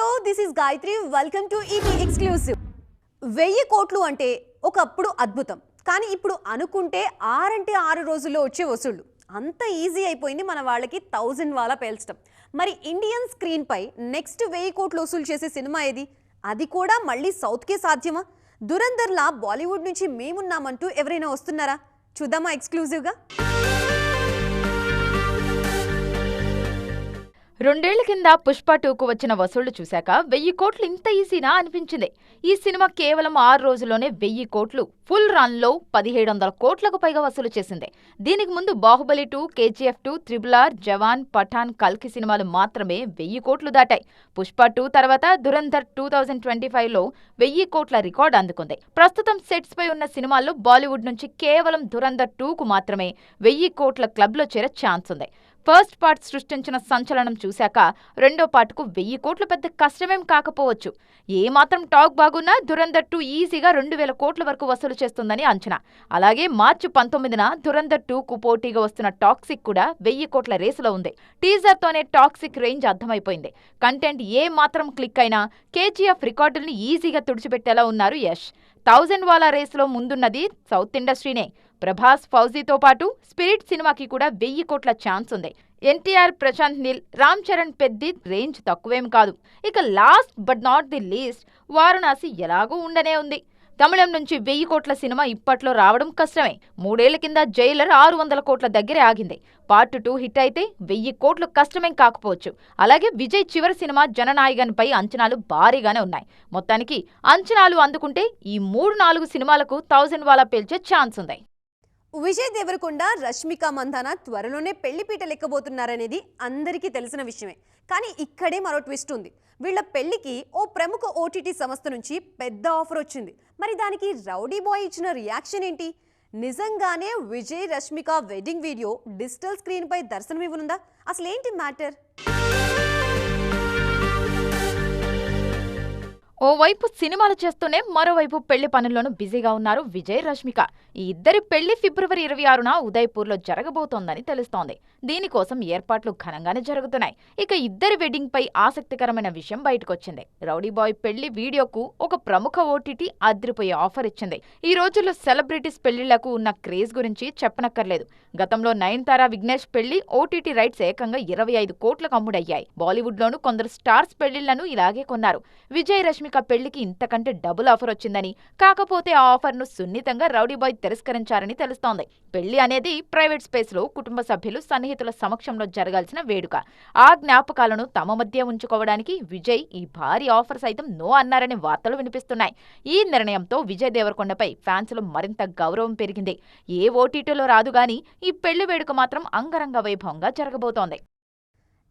Hello this is Gayatri welcome to ET exclusive 1000 కోట్లు అంటే ఒకప్పుడు అద్భుతం కానీ ఇప్పుడు అనుకుంటే 6 అంటే 6 రోజుల్లో వచ్చే వసూళ్లు అంత ఈజీ అయిపోయింది మన వాళ్ళకి 1000 వాలా పేల్చడం మరి ఇండియన్ స్క్రీన్ పై నెక్స్ట్ 1000 కోట్లు వసూలు చేసే సినిమా ఏది అది కూడా మళ్ళీ సౌత్ కే సాధ్యమా దురంధర్లా బాలీవుడ్ నుంచి మేమున్నామంటూ ఎవరైనా వస్తున్నారా చూద్దామా ఎక్స్క్లూజివ్ గా రెండేళ్ల కింద పుష్ప 2కు వచ్చిన వసూళ్లు చూశాక 1000 కోట్లు ఇంత ఈజీనా అనిపించింది. ఈ సినిమా కేవలం 6 రోజుల్లోనే 1000 కోట్లు ఫుల్ రన్ లో 1700 కోట్లకు పైగా వసూలు చేసింది. దీనికి ముందు బాహుబలి 2, KGF 2, RRR, జవాన్, పఠాన్, కల్కి సినిమాలు మాత్రమే 1000 కోట్లు దాటాయి. పుష్ప 2 తర్వాత దురంధర్ 2025లో 1000 కోట్ల రికార్డు అందుకుంది. ప్రస్తుతం సెట్స్ పై ఉన్న సినిమాల్లో బాలీవుడ్ నుంచి కేవలం దురంధర్ 2కు మాత్రమే 1000 కోట్ల క్లబ్ లో చేరే ఛాన్స్ ఉంది. ఫస్ట్ పార్ట్ సృష్టించిన సంచలనం చూశాక రెండో పార్ట్కు 1000 కోట్లు పెద్ద కష్టమేం కాకపోవచ్చు. ఏమాత్రం టాక్ బాగున్నా దురంధర్ 2 ఈజీగా 2000 కోట్ల వరకు వసూలు చేస్తుందని అంచనా. అలాగే మార్చి 19న దురంధర్ 2కు పోటీగా వస్తున్న టాక్సిక్ కూడా 1000 కోట్ల రేసులో ఉంది. టీజర్తోనే టాక్సిక్ రేంజ్ అర్థమైపోయింది. కంటెంట్ ఏ మాత్రం క్లిక్ అయినా KGF రికార్డుల్ని ఈజీగా తుడిచిపెట్టేలా ఉన్నారు యష్. 1000 వాలా రేసులో ముందున్నది సౌత్ ఇండస్ట్రీనే. ప్రభాస్, ఫౌజీతో పాటు స్పిరిట్ సినిమాకి కూడా 1000 కోట్ల ఛాన్స్ ఉంది. ఎన్టీఆర్, ప్రశాంత్ నీల్, రామ్ చరణ్ పెద్ది రేంజ్ తక్కువేం కాదు. ఇక last but not the least Varanasi ఎలాగూ ఉండనే ఉంది. తమిళం నుంచి 1000 కోట్ల సినిమా ఇప్పట్లో రావడం కష్టమే. 3 ఏళ్ల కింద జైలర్ 600 కోట్ల దగ్గరే ఆగింది. పార్ట్ 2 హిట్ అయితే 1000 కోట్లు కష్టమేం కాకపోవచ్చు. అలాగే విజయ్ చివరి సినిమా జననాయగన్ పై అంచనాలు భారీగానే ఉన్నాయి. మొత్తానికి అంచనాలు అందుకుంటే ఈ 3-4 సినిమాలకు 1000 వాలా పేల్చే ఛాన్స్ ఉంది. విజయ్ దేవరకొండ, రష్మిక మందాన త్వరలోనే పెళ్లిపీట లెక్కబోతున్నారనేది అందరికీ తెలిసిన విషయమే. కానీ ఇక్కడే మరో ట్విస్ట్ ఉంది. వీళ్ల పెళ్లికి ఓ ప్రముఖ OTT సంస్థ నుంచి పెద్ద ఆఫర్ వచ్చింది. మరి దానికి రౌడీ బాయ్ ఇచ్చిన రియాక్షన్ ఏంటి? నిజంగానే Vijay, Rashmika wedding video digital screen పై దర్శనమివ్వనుందా? అసలేంటి మ్యాటర్? ఓవైపు సినిమాలు చేస్తూనే మరోవైపు పెళ్లి పనుల్లోనూ బిజీగా ఉన్నారు విజయ్, రష్మిక. ఈ ఇద్దరి పెళ్లి ఫిబ్రవరి 26న ఉదయ్పూర్లో జరగబోతోందని తెలుస్తోంది. దీనికోసం ఏర్పాట్లు ఘనంగానే జరుగుతున్నాయి. ఇక ఇద్దరి వెడ్డింగ్ పై ఆసక్తికరమైన విషయం బయటకొచ్చింది. రౌడీ బాయ్ పెళ్లి వీడియోకు ఒక ప్రముఖ OTT అదిరిపోయే ఆఫర్ ఇచ్చింది. ఈ రోజుల్లో సెలబ్రిటీస్ పెళ్లిళ్లకు ఉన్న క్రేజ్ గురించి చెప్పనక్కర్లేదు. గతంలో నయనతార, విఘ్నేష్ పెళ్లి OTT రైట్స్ ఏకంగా 25 కోట్లకు అమ్ముడయ్యాయి. బాలీవుడ్ లోనూ కొందరు స్టార్స్ పెళ్లిళ్లను ఇలాగే కొన్నారు. విజయ్, రష్మిక పెళ్లికి ఇంతకంటే డబుల్ ఆఫర్ వచ్చిందని, కాకపోతే ఆ ఆఫర్ ను సున్నితంగా రౌడీ బాయ్ తిరస్కరించారని తెలుస్తోంది. పెళ్లి అనేది ప్రైవేట్ స్పేస్ లో కుటుంబ సభ్యులు, సన్నిహితుల సమక్షంలో జరగాల్సిన వేడుక. ఆ జ్ఞాపకాలను తమ మధ్య ఉంచుకోవడానికి విజయ్ ఈ భారీ ఆఫర్ సైతం నో అన్నారనే వార్తలు వినిపిస్తున్నాయి. ఈ నిర్ణయంతో విజయ్ దేవరకొండపై ఫ్యాన్స్ లో మరింత గౌరవం పెరిగింది. ఏ OTTలో రాదు గాని ఈ పెళ్లి వేడుక మాత్రం అంగరంగ వైభవంగా జరగబోతోంది.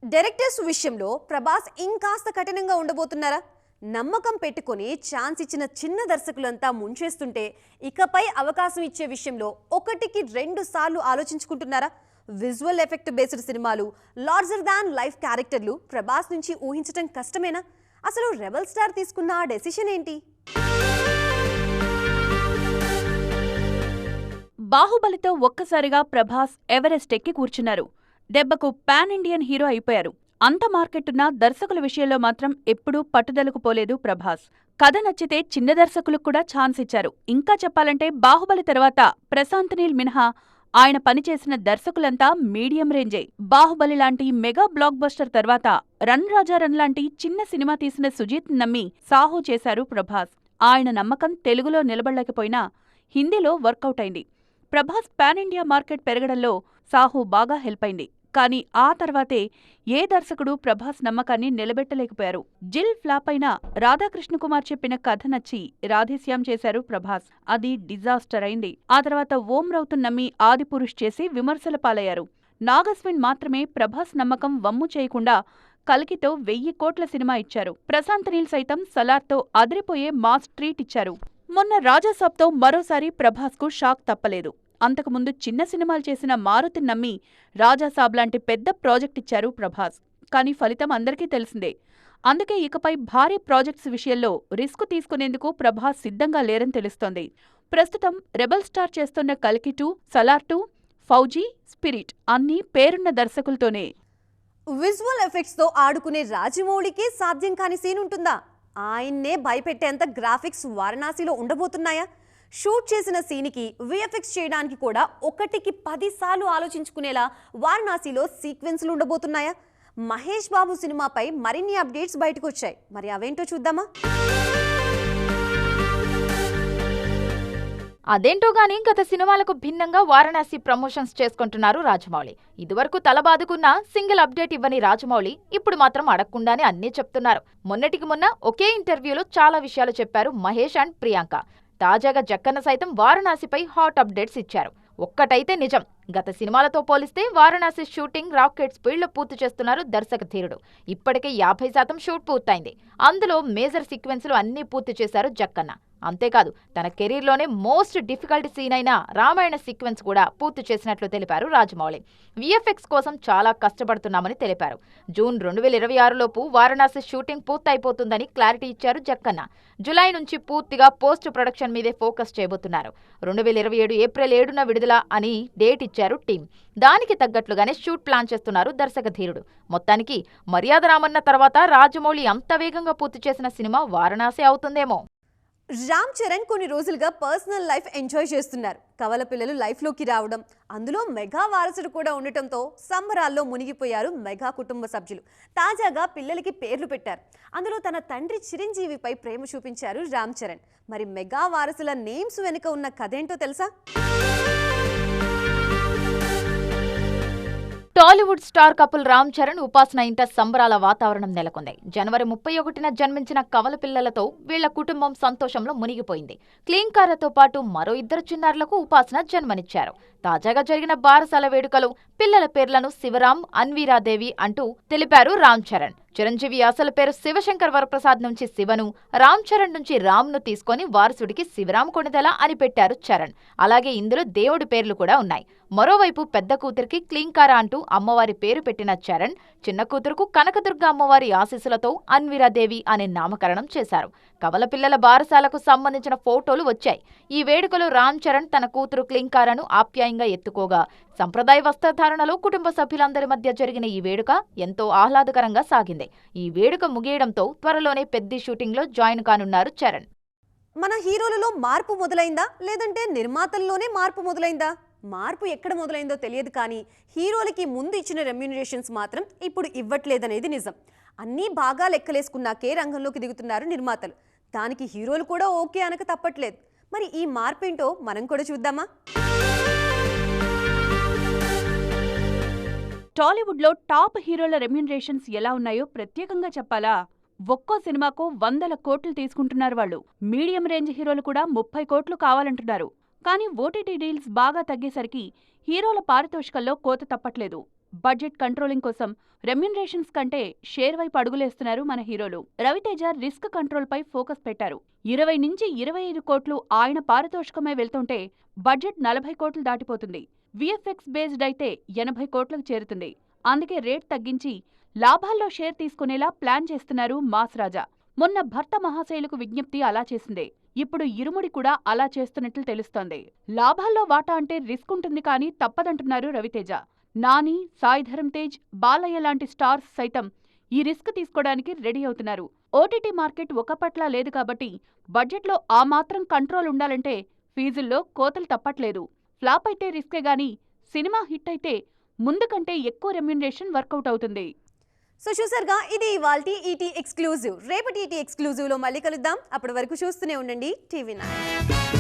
డైరెక్టర్స్ విషయంలో ప్రభాస్ ఇంకాస్త కఠినంగా ఉండబోతున్నారా? నమ్మకం పెట్టుకుని ఛాన్స్ ఇచ్చిన చిన్న దర్శకులంతా ముంచేస్తుంటే ఇకపై అవకాశం ఇచ్చే విషయంలో 1కి 2 సార్లు ఆలోచించుకుంటున్నారా? విజువల్ ఎఫెక్ట్ బేస్డ్ సినిమాలు, లార్జర్ దాన్ లైఫ్ క్యారెక్టర్లు ప్రభాస్ నుంచి ఊహించటం కష్టమేనా? అసలు రెబల్ స్టార్ తీసుకున్న ఆ డెసిషన్ ఏంటి? బాహుబలితో ఒక్కసారిగా ప్రభాస్ ఎవరెస్ట్ ఎక్కి కూర్చున్నారు. దెబ్బకు పాన్ ఇండియన్ హీరో అయిపోయారు. అంత మార్కెట్టున్న దర్శకుల విషయంలో మాత్రం ఎప్పుడూ పట్టుదలకు పోలేదు ప్రభాస్. కథ నచ్చితే చిన్న దర్శకులకు కూడా ఛాన్స్ ఇచ్చారు. ఇంకా చెప్పాలంటే బాహుబలి తర్వాత ప్రశాంత్ నీల్ మినహా ఆయన పనిచేసిన దర్శకులంతా మీడియం రేంజే. బాహుబలి లాంటి మెగా బ్లాక్ బస్టర్ తర్వాత రన్ రాజా రన్ లాంటి చిన్న సినిమా తీసిన సుజీత్ నమ్మి సాహో చేశారు ప్రభాస్. ఆయన నమ్మకం తెలుగులో నిలబడలేకపోయినా హిందీలో వర్కౌట్ అయింది. ప్రభాస్ పాన్ ఇండియా మార్కెట్ పెరగడంలో సాహో బాగా హెల్ప్ అయింది. కానీ ఆ తర్వాతే ఏ దర్శకుడు ప్రభాస్ నమ్మకాన్ని నిలబెట్టలేకపోయారు. జిల్ ఫ్లాప్ అయిన రాధాకృష్ణ కుమార్ చెప్పిన కథ నచ్చి రాధేశ్యామ్ చేశారు ప్రభాస్. అది డిజాస్టర్ అయింది. ఆ తర్వాత ఓం రౌతున్ నమ్మి ఆదిపురుష్ చేసి విమర్శల పాలయ్యారు. నాగస్విన్ మాత్రమే ప్రభాస్ నమ్మకం వమ్ము చేయకుండా కల్కితో 1000 కోట్ల సినిమా ఇచ్చారు. ప్రశాంత్ నీల్ సైతం సలార్తో అదిరిపోయే మాస్ ట్రీట్ ఇచ్చారు. మొన్న రాజాసాబ్తో మరోసారి ప్రభాస్కు షాక్ తప్పలేదు. అంతకుముందు చిన్న సినిమాలు చేసిన మారుతిని నమ్మి రాజాసాబ్ లాంటి పెద్ద ప్రాజెక్ట్ ఇచ్చారు ప్రభాస్. కానీ ఫలితం అందరికీ తెలిసిందే. అందుకే ఇకపై భారీ ప్రాజెక్ట్స్ విషయంలో రిస్క్ తీసుకునేందుకు ప్రభాస్ సిద్ధంగా లేరని తెలుస్తోంది. ప్రస్తుతం రెబల్ స్టార్ చేస్తున్న కల్కి 2, సలార్ 2, ఫౌజీ, స్పిరిట్ అన్నీ పేరున్న దర్శకులతోనే. విజువల్ ఎఫెక్ట్స్ తో ఆడుకునే రాజమౌళికి సాధ్యం కాని సీన్ ఉంటుందా? ఆయన్నే భయపెట్టేంత గ్రాఫిక్స్ వారణాసిలో ఉండబోతున్నాయా? షూట్ చేసిన సీన్కి విఎఫ్ఎక్స్ చేయడానికి కూడా 1కి 10 సార్లు ఆలోచించుకునేలా వారణాసిలో సీక్వెన్స్లు ఉండబోతున్నాయా? మహేష్ బాబు సినిమాపై మరిన్ని అప్డేట్స్ బయటకు వచ్చాయి. మరి అవేంటో చూద్దామా? అదేంటో గానీ గత సినిమాలకు భిన్నంగా వారణాసి ప్రమోషన్స్ చేసుకుంటున్నారు రాజమౌళి. ఇదివరకు తలబాదుకున్న సింగిల్ అప్డేట్ ఇవ్వని రాజమౌళి ఇప్పుడు మాత్రం అడగకుండానే అన్నీ చెప్తున్నారు. మొన్నటికి మొన్న ఒకే ఇంటర్వ్యూలో చాలా విషయాలు చెప్పారు మహేష్ అండ్ ప్రియాంక. తాజాగా జక్కన్న సైతం వారణాసిపై హాట్ అప్డేట్స్ ఇచ్చారు. ఒక్కటైతే నిజం, గత సినిమాలతో పోలిస్తే వారణాసి షూటింగ్ రాకెట్ స్పీడ్లో పూర్తి చేస్తున్నారు దర్శక ధీరుడు. ఇప్పటికే 50% షూట్ పూర్తయింది. అందులో మేజర్ సీక్వెన్స్లు అన్నీ పూర్తి చేశారు జక్కన్న. అంతేకాదు, తన కెరీర్లోనే మోస్ట్ డిఫికల్ట్ సీన్ అయిన రామాయణ సీక్వెన్స్ కూడా పూర్తి చేసినట్లు తెలిపారు రాజమౌళి. విఎఫ్ఎక్స్ కోసం చాలా కష్టపడుతున్నామని తెలిపారు. జూన్ 2026లోపు వారణాసి షూటింగ్ పూర్తయిపోతుందని క్లారిటీ ఇచ్చారు జక్కన్న. జులై నుంచి పూర్తిగా పోస్ట్ ప్రొడక్షన్ మీదే ఫోకస్ చేయబోతున్నారు. 2027 ఏప్రిల్ 7న విడుదల అని డేట్ ఇచ్చారు టీం. దానికి తగ్గట్లుగానే షూట్ ప్లాన్ చేస్తున్నారు దర్శక ధీరుడు. మొత్తానికి మర్యాద రామన్న తర్వాత రాజమౌళి అంత వేగంగా పూర్తి చేసిన సినిమా వారణాసి అవుతుందేమో. రామ్ చరణ్ కొన్ని రోజులుగా పర్సనల్ లైఫ్ ఎంజాయ్ చేస్తున్నారు. కవల పిల్లలు లైఫ్లోకి రావడం, అందులో మెగా వారసుడు కూడా ఉండటంతో సంబరాల్లో మునిగిపోయారు మెగా కుటుంబ సభ్యులు. తాజాగా పిల్లలకి పేర్లు పెట్టారు. అందులో తన తండ్రి చిరంజీవిపై ప్రేమ చూపించారు రామ్ చరణ్. మరి మెగా వారసుల నేమ్స్ వెనుక ఉన్న కథేంటో తెలుసా? టాలీవుడ్ స్టార్ కపుల్ రామ్ చరణ్, ఉపాసన ఇంట సంబరాల వాతావరణం నెలకొంది. జనవరి 31న జన్మించిన కవల పిల్లలతో వీళ్ల కుటుంబం సంతోషంలో మునిగిపోయింది. క్లీన్ కారతో పాటు మరో 2 చిన్నారులకు ఉపాసన జన్మనిచ్చారు. తాజాగా జరిగిన బారసాల వేడుకలో పిల్లల పేర్లను శివరాం, అన్వీరాదేవి అంటూ తెలిపారు రామ్ చరణ్. చిరంజీవి అసలు పేరు శివశంకర్ వరప్రసాద్ నుంచి శివను, రామ్ చరణ్ నుంచి రామ్ను తీసుకొని వారసుడికి శివరాం కొణిదెల అని పెట్టారు చరణ్. అలాగే ఇందులో దేవుడి పేర్లు కూడా ఉన్నాయి. మరోవైపు పెద్ద కూతురికి క్లీంకార అంటూ అమ్మవారి పేరు పెట్టిన చరణ్, చిన్న కూతురుకు కనకదుర్గ అమ్మవారి ఆశీస్సులతో అన్వీరాదేవి అనే నామకరణం చేశారు. కవల పిల్లల బారసాలకు సంబంధించిన ఫోటోలు వచ్చాయి. ఈ వేడుకలో రామ్ చరణ్ తన కూతురు క్లీంకారను ఆప్యాయంగా ఎత్తుకోగా, సంప్రదాయ వస్త్రధారణలో కుటుంబ సభ్యులందరి మధ్య జరిగిన ఈ వేడుక ఎంతో ఆహ్లాదకరంగా సాగింది. ఈ వేడుక ముగియడంతో త్వరలోనే పెద్ద షూటింగ్లో జాయిన్ కానున్నారు చరణ్. మన హీరోలలో మార్పు మొదలైందా, లేదంటే నిర్మాతల్లోనే మార్పు మొదలైందా? మార్పు ఎక్కడ మొదలైందో తెలియదు, కానీ హీరోలకి ముందు ఇచ్చిన రెమ్యూనరేషన్స్ మాత్రం ఇప్పుడు ఇవ్వట్లేదనేది నిజం. అన్నీ బాగా లెక్కలేసుకున్నాకే రంగంలోకి దిగుతున్నారు నిర్మాతలు. దానికి హీరోలు కూడా ఓకే అనక తప్పట్లేదు. మరి ఈ మార్పేంటో మనం కూడా చూద్దామా? టాలీవుడ్లో టాప్ హీరోల రెమ్యూనరేషన్స్ ఎలా ఉన్నాయో ప్రత్యేకంగా చెప్పాలా? ఒక్కో సినిమాకు 100 కోట్లు తీసుకుంటున్నారు వాళ్ళు. మీడియం రేంజ్ హీరోలు కూడా 30 కోట్లు కావాలంటున్నారు. కానీ ఓటీటీ డీల్స్ బాగా తగ్గేసరికి హీరోల పారితోషికల్లో కోత తప్పట్లేదు. బడ్జెట్ కంట్రోలింగ్ కోసం రెమ్యూనరేషన్స్ కంటే షేర్ వైపు అడుగులేస్తున్నారు మన హీరోలు. రవితేజ రిస్క్ కంట్రోల్పై ఫోకస్ పెట్టారు. 20 నుంచి 25 కోట్లు ఆయన పారితోషికమే వెళ్తుంటే బడ్జెట్ 40 కోట్లు దాటిపోతుంది. విఎఫ్ఎక్స్ బేస్డ్ అయితే 80 కోట్లకు చేరుతుంది. అందుకే రేట్ తగ్గించి లాభాల్లో షేర్ తీసుకునేలా ప్లాన్ చేస్తున్నారు మాస్ రాజా. మొన్న భర్త మహాశైలకు విజ్ఞప్తి అలా చేసిందే. ఇప్పుడు ఇరుముడి కూడా అలా చేస్తున్నట్లు తెలుస్తోంది. లాభాల్లో వాటా అంటే రిస్క్ ఉంటుంది, కానీ తప్పదంటున్నారు రవితేజ. నాని, సాయి ధరమ్ తేజ్, బాలయ్య లాంటి స్టార్స్ సైతం ఈ రిస్క్ తీసుకోవడానికి రెడీ అవుతున్నారు. ఓటీటీ మార్కెట్ ఒకప్పట్లా లేదు కాబట్టి బడ్జెట్లో ఆ మాత్రం కంట్రోల్ ఉండాలంటే ఫీజుల్లో కోతలు తప్పట్లేదు. ఫ్లాప్ అయితే రిస్కే గానీ సినిమా హిట్ అయితే ముందు కంటే ఎక్కువ రెమ్యూనరేషన్ వర్కౌట్ అవుతుంది. సో చూసారుగా, ఇది ఇవాల్టి ఈటీ ఎక్స్క్లూజివ్. రేపటి ఈటీ ఎక్స్క్లూజివ్లో మళ్ళీ కలుద్దాం. అప్పటి వరకు చూస్తూనే ఉండండి టీవీ9.